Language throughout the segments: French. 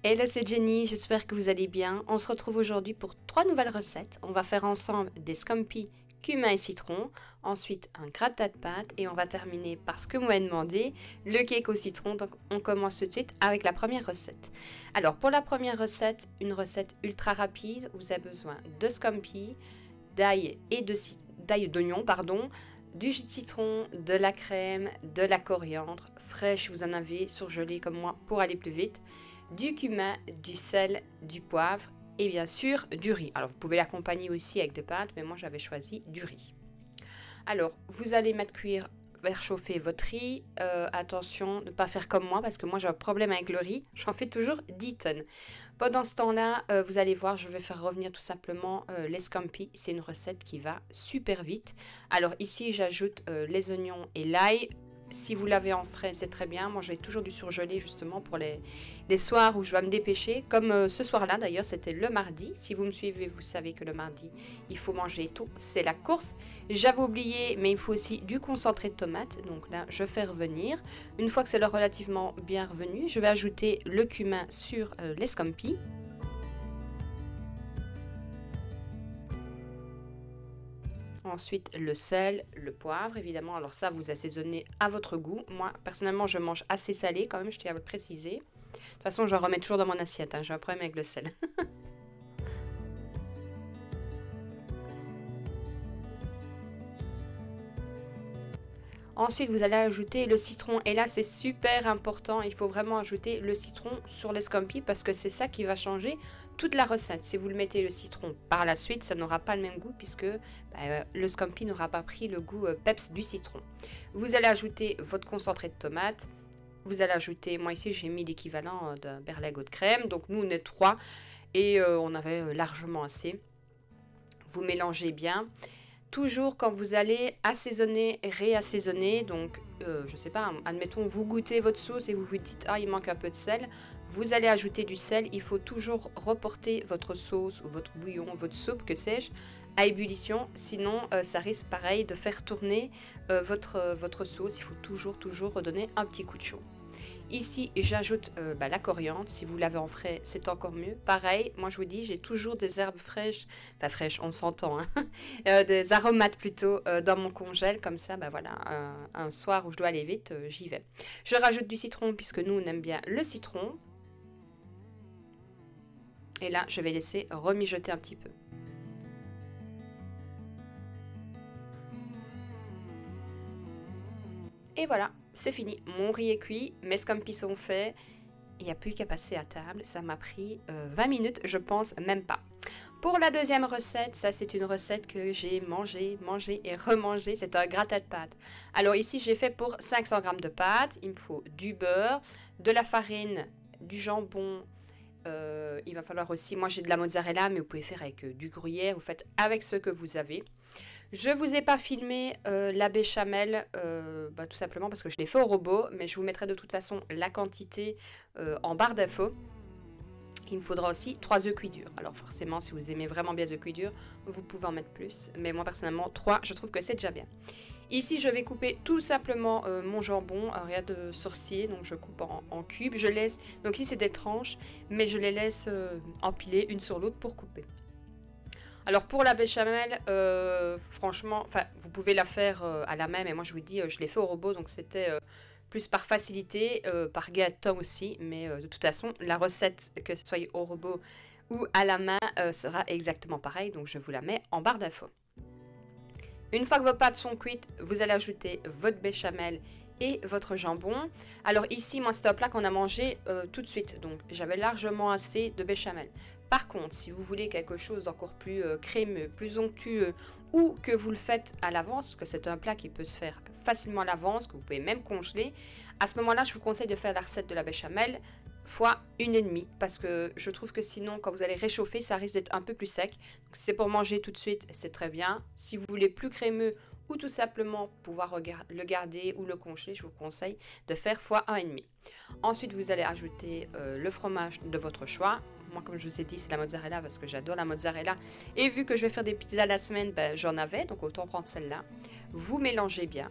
Hello, c'est Jenny, j'espère que vous allez bien. On se retrouve aujourd'hui pour 3 nouvelles recettes. On va faire ensemble des scampi, cumin et citron, ensuite un gratin de pâtes et on va terminer par ce que vous m'avez demandé, le cake au citron. Donc on commence tout de suite avec la première recette. Alors pour la première recette, une recette ultra rapide, vous avez besoin de scampi, d'ail et d'oignon, du jus de citron, de la crème, de la coriandre, fraîche vous en avez, surgelée comme moi pour aller plus vite, du cumin, du sel, du poivre et bien sûr du riz. Alors vous pouvez l'accompagner aussi avec des pâtes, mais moi j'avais choisi du riz. Alors vous allez mettre cuire, faire chauffer votre riz. Attention de ne pas faire comme moi parce que moi j'ai un problème avec le riz. J'en fais toujours 10 tonnes. Pendant ce temps-là, vous allez voir, je vais faire revenir tout simplement les scampi. C'est une recette qui va super vite. Alors ici j'ajoute les oignons et l'ail. Si vous l'avez en frais, c'est très bien. Moi, j'ai toujours du surgelé justement pour les soirs où je dois me dépêcher. Comme ce soir-là, d'ailleurs, c'était le mardi. Si vous me suivez, vous savez que le mardi, il faut manger tôt. C'est la course. J'avais oublié, mais il faut aussi du concentré de tomate. Donc là, je fais revenir. Une fois que c'est relativement bien revenu, je vais ajouter le cumin sur les scampi. Ensuite, le sel, le poivre, évidemment. Alors ça, vous assaisonnez à votre goût. Moi, personnellement, je mange assez salé quand même, je tiens à le préciser. De toute façon, je remets toujours dans mon assiette. J'ai un problème avec le sel. Ensuite, vous allez ajouter le citron. Et là, c'est super important. Il faut vraiment ajouter le citron sur les scampi parce que c'est ça qui va changer toute la recette. Si vous le mettez le citron par la suite, ça n'aura pas le même goût puisque le scampi n'aura pas pris le goût peps du citron. Vous allez ajouter votre concentré de tomate. Vous allez ajouter, moi ici, j'ai mis l'équivalent d'un berlingot de crème. Donc, nous, on est 3 et on avait largement assez. Vous mélangez bien. Toujours quand vous allez assaisonner, réassaisonner, donc je sais pas, admettons vous goûtez votre sauce et vous vous dites ah il manque un peu de sel, vous allez ajouter du sel, il faut toujours reporter votre sauce ou votre bouillon, votre soupe, que sais-je, à ébullition, sinon ça risque pareil de faire tourner votre sauce, il faut toujours redonner un petit coup de chaud. Ici, j'ajoute la coriandre. Si vous l'avez en frais, c'est encore mieux. Pareil, moi je vous dis, j'ai toujours des herbes fraîches, enfin fraîches, on s'entend, hein, des aromates plutôt dans mon congèle. Comme ça, voilà, un soir où je dois aller vite, j'y vais. Je rajoute du citron puisque nous, on aime bien le citron. Et là, je vais laisser remijoter un petit peu. Et voilà, c'est fini. Mon riz est cuit, mes scampi sont faits. Il n'y a plus qu'à passer à table. Ça m'a pris 20 minutes, je pense, même pas. Pour la deuxième recette, ça c'est une recette que j'ai mangée et remangée. C'est un gratin de pâtes. Alors ici, j'ai fait pour 500 g de pâtes. Il me faut du beurre, de la farine, du jambon. Il va falloir aussi, moi j'ai de la mozzarella, mais vous pouvez faire avec du gruyère. Vous faites avec ce que vous avez. Je vous ai pas filmé la béchamel, tout simplement parce que je l'ai fait au robot, mais je vous mettrai de toute façon la quantité en barre d'infos. Il me faudra aussi 3 œufs cuits durs. Alors forcément, si vous aimez vraiment bien les œufs cuits durs, vous pouvez en mettre plus. Mais moi personnellement, 3, je trouve que c'est déjà bien. Ici, je vais couper tout simplement mon jambon, rien de sorcier, donc je coupe en cubes. Je laisse, donc ici c'est des tranches, mais je les laisse empiler une sur l'autre pour couper. Alors pour la béchamel, franchement, vous pouvez la faire à la main, mais moi je vous dis, je l'ai fait au robot, donc c'était plus par facilité, par gain de temps aussi, mais de toute façon, la recette, que ce soit au robot ou à la main, sera exactement pareil, donc je vous la mets en barre d'infos. Une fois que vos pâtes sont cuites, vous allez ajouter votre béchamel et votre jambon. Alors ici, moi, c'est un plat qu'on a mangé tout de suite, donc j'avais largement assez de béchamel. Par contre, si vous voulez quelque chose d'encore plus crémeux, plus onctueux, ou que vous le faites à l'avance, parce que c'est un plat qui peut se faire facilement à l'avance, que vous pouvez même congeler, à ce moment-là, je vous conseille de faire la recette de la béchamel fois 1,5, parce que je trouve que sinon, quand vous allez réchauffer, ça risque d'être un peu plus sec. C'est pour manger tout de suite, c'est très bien. Si vous voulez plus crémeux ou tout simplement pouvoir le garder ou le congeler, je vous conseille de faire fois 1,5. Ensuite, vous allez ajouter le fromage de votre choix. Moi, comme je vous ai dit, c'est la mozzarella parce que j'adore la mozzarella. Et vu que je vais faire des pizzas la semaine, j'en avais, donc autant prendre celle-là. Vous mélangez bien.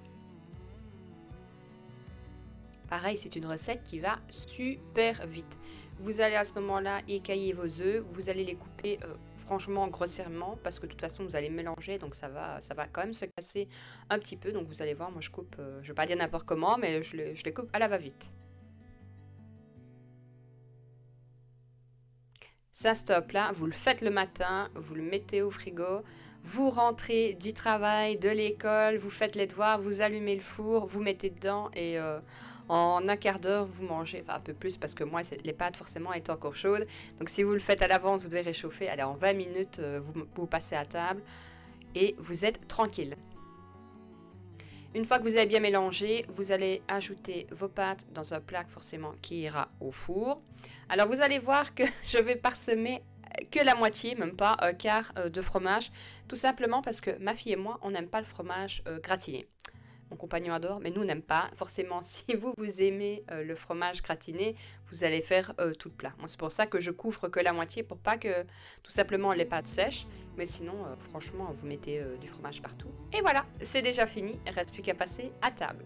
pareil, c'est une recette qui va super vite. Vous allez à ce moment-là écailler vos œufs, vous allez les couper franchement grossièrement parce que de toute façon vous allez mélanger, donc ça va quand même se casser un petit peu. Donc vous allez voir, moi je coupe, je vais pas dire n'importe comment, mais je les coupe à la va-vite. Ça stop là, vous le faites le matin, vous le mettez au frigo, vous rentrez du travail, de l'école, vous faites les devoirs, vous allumez le four, vous mettez dedans et en un quart d'heure vous mangez, enfin un peu plus parce que moi les pâtes forcément étaient encore chaudes. Donc si vous le faites à l'avance, vous devez réchauffer, allez en 20 minutes vous passez à table et vous êtes tranquille. Une fois que vous avez bien mélangé, vous allez ajouter vos pâtes dans un plat forcément qui ira au four. Alors vous allez voir que je vais parsemer que la moitié, même pas un quart de fromage, tout simplement parce que ma fille et moi, on n'aime pas le fromage gratiné. Mon compagnon adore, mais nous on n'aime pas. Forcément, si vous aimez le fromage gratiné, vous allez faire tout le plat. Moi, c'est pour ça que je couvre que la moitié pour pas que tout simplement les pâtes sèchent. Mais sinon, franchement, vous mettez du fromage partout. Et voilà, c'est déjà fini. Il ne reste plus qu'à passer à table.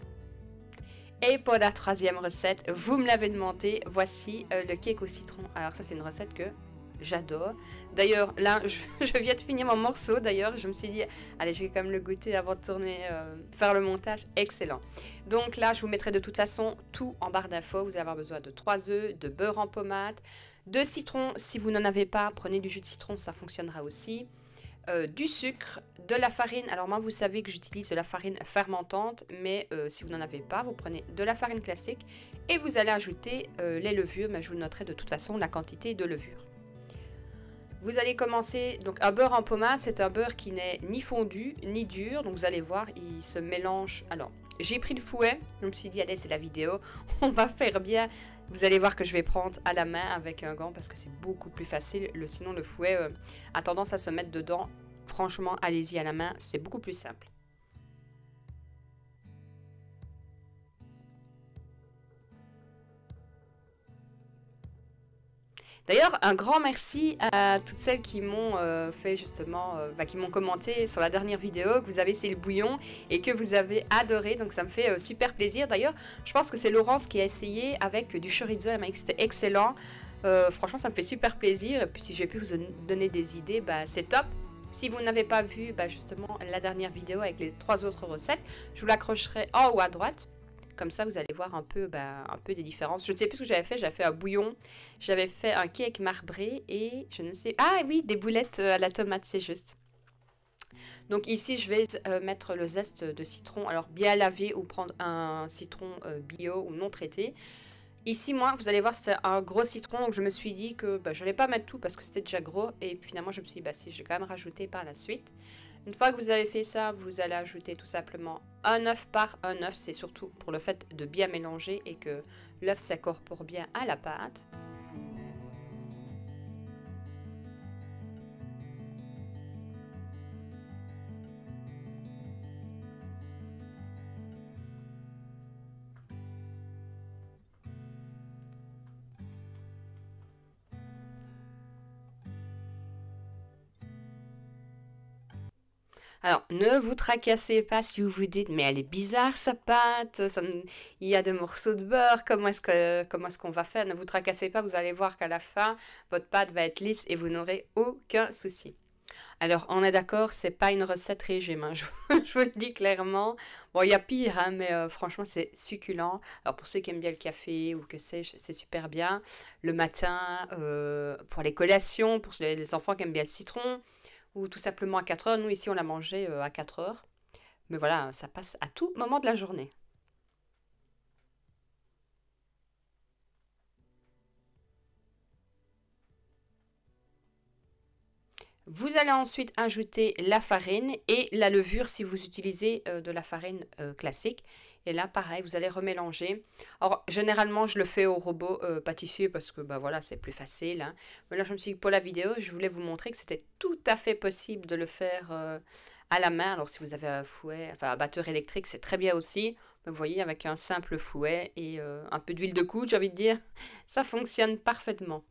Et pour la troisième recette, vous me l'avez demandé, voici le cake au citron. Alors ça, c'est une recette que j'adore. D'ailleurs, là, je viens de finir mon morceau. D'ailleurs, je me suis dit, allez, je vais quand même le goûter avant de tourner, faire le montage. Excellent. Donc là, je vous mettrai de toute façon tout en barre d'infos. Vous allez avoir besoin de 3 œufs, de beurre en pommade, de citron. Si vous n'en avez pas, prenez du jus de citron, ça fonctionnera aussi. Du sucre, de la farine. Alors moi, vous savez que j'utilise de la farine fermentante, mais si vous n'en avez pas, vous prenez de la farine classique et vous allez ajouter les levures, mais je vous noterai de toute façon la quantité de levure. Vous allez commencer, donc un beurre en pommade, c'est un beurre qui n'est ni fondu ni dur, donc vous allez voir, il se mélange. Alors, j'ai pris le fouet, je me suis dit, allez, c'est la vidéo, on va faire bien. Vous allez voir que je vais prendre à la main avec un gant parce que c'est beaucoup plus facile. Sinon, le fouet a tendance à se mettre dedans. Franchement, allez-y à la main, c'est beaucoup plus simple. D'ailleurs, un grand merci à toutes celles qui m'ont fait justement, qui m'ont commenté sur la dernière vidéo, que vous avez essayé le bouillon et que vous avez adoré. Donc ça me fait super plaisir. D'ailleurs, je pense que c'est Laurence qui a essayé avec du chorizo. Elle m'a dit que c'était excellent. Franchement, ça me fait super plaisir. Et puis si j'ai pu vous donner des idées, c'est top. Si vous n'avez pas vu justement la dernière vidéo avec les 3 autres recettes, je vous l'accrocherai en haut à droite. Comme ça, vous allez voir un peu des différences. Je ne sais plus ce que j'avais fait. J'avais fait un bouillon, j'avais fait un cake marbré et je ne sais... Ah oui, des boulettes à la tomate, c'est juste. Donc ici, je vais mettre le zeste de citron. Alors, bien lavé ou prendre un citron bio ou non traité. Ici, moi, vous allez voir, c'est un gros citron. Donc, je me suis dit que je n'allais pas mettre tout parce que c'était déjà gros. Et finalement, je me suis dit, si, je vais quand même rajouter par la suite. Une fois que vous avez fait ça, vous allez ajouter tout simplement un œuf par un œuf. C'est surtout pour le fait de bien mélanger et que l'œuf s'incorpore bien à la pâte. Alors, ne vous tracassez pas si vous vous dites, mais elle est bizarre sa pâte, il y a des morceaux de beurre, comment est-ce qu'on va faire? Ne vous tracassez pas, vous allez voir qu'à la fin, votre pâte va être lisse et vous n'aurez aucun souci. Alors, on est d'accord, c'est pas une recette régime, hein, je vous le dis clairement. Bon, il y a pire, hein, mais franchement, c'est succulent. Alors, pour ceux qui aiment bien le café ou que sais-je, c'est super bien. Le matin, pour les collations, pour les enfants qui aiment bien le citron, ou tout simplement à 4 heures. Nous, ici, on l'a mangé à 4 heures. Mais voilà, ça passe à tout moment de la journée. Vous allez ensuite ajouter la farine et la levure si vous utilisez de la farine classique. Et là, pareil, vous allez remélanger. Alors, généralement, je le fais au robot pâtissier parce que voilà, c'est plus facile. Hein. Mais là, je me suis dit que pour la vidéo, je voulais vous montrer que c'était tout à fait possible de le faire à la main. Alors, si vous avez un fouet, enfin un batteur électrique, c'est très bien aussi. Mais vous voyez, avec un simple fouet et un peu d'huile de coude, j'ai envie de dire, ça fonctionne parfaitement.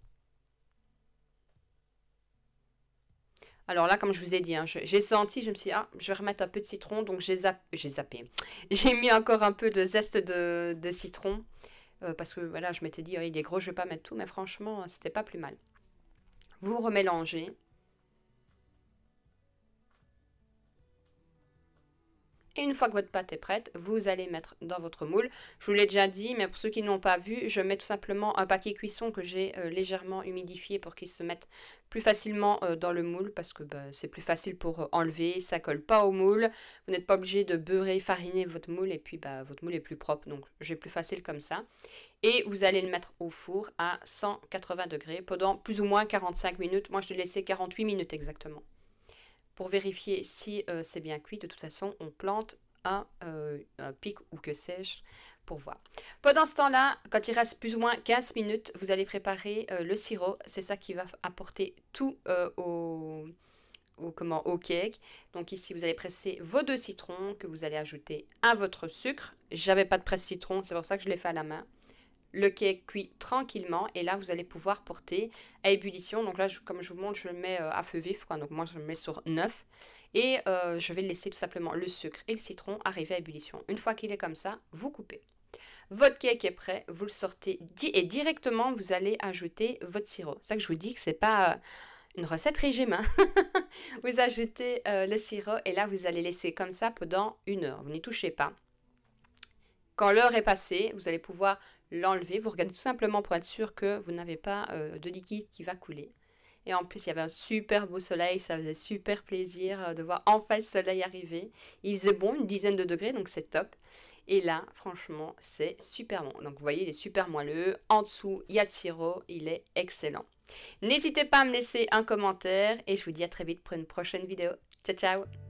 Alors là, comme je vous ai dit, hein, j'ai senti, je me suis dit, je vais remettre un peu de citron. Donc j'ai zappé. J'ai mis encore un peu de zeste de citron. parce que voilà, je m'étais dit, oh, il est gros, je vais pas mettre tout, mais franchement, c'était pas plus mal. Vous remélangez. Et une fois que votre pâte est prête, vous allez mettre dans votre moule. Je vous l'ai déjà dit, mais pour ceux qui n'ont pas vu, je mets tout simplement un papier cuisson que j'ai légèrement humidifié pour qu'il se mette plus facilement dans le moule parce que c'est plus facile pour enlever, ça colle pas au moule. Vous n'êtes pas obligé de beurrer, fariner votre moule et puis votre moule est plus propre, donc j'ai plus facile comme ça. Et vous allez le mettre au four à 180 degrés pendant plus ou moins 45 minutes. Moi, je l'ai laissé 48 minutes exactement. Pour vérifier si c'est bien cuit, de toute façon, on plante un pic ou que sais-je pour voir. Pendant ce temps-là, quand il reste plus ou moins 15 minutes, vous allez préparer le sirop. C'est ça qui va apporter tout au cake. Donc ici, vous allez presser vos 2 citrons que vous allez ajouter à votre sucre. J'avais pas de presse citron, c'est pour ça que je l'ai fait à la main. Le cake cuit tranquillement et là vous allez pouvoir porter à ébullition. Donc là comme je vous montre, je le mets à feu vif quoi. Donc moi je le mets sur 9 et je vais laisser tout simplement le sucre et le citron arriver à ébullition. Une fois qu'il est comme ça, vous coupez. Votre cake est prêt, vous le sortez et directement vous allez ajouter votre sirop. C'est ça que je vous dis que c'est pas une recette régime. Hein. Vous ajoutez le sirop et là vous allez laisser comme ça pendant 1 heure. Vous n'y touchez pas. Quand l'heure est passée, vous allez pouvoir l'enlever. Vous regardez tout simplement pour être sûr que vous n'avez pas de liquide qui va couler. Et en plus, il y avait un super beau soleil. Ça faisait super plaisir de voir enfin le soleil arriver. Il faisait bon, une dizaine de degrés, donc c'est top. Et là, franchement, c'est super bon. Donc vous voyez, il est super moelleux. En dessous, il y a le sirop. Il est excellent. N'hésitez pas à me laisser un commentaire. Et je vous dis à très vite pour une prochaine vidéo. Ciao, ciao!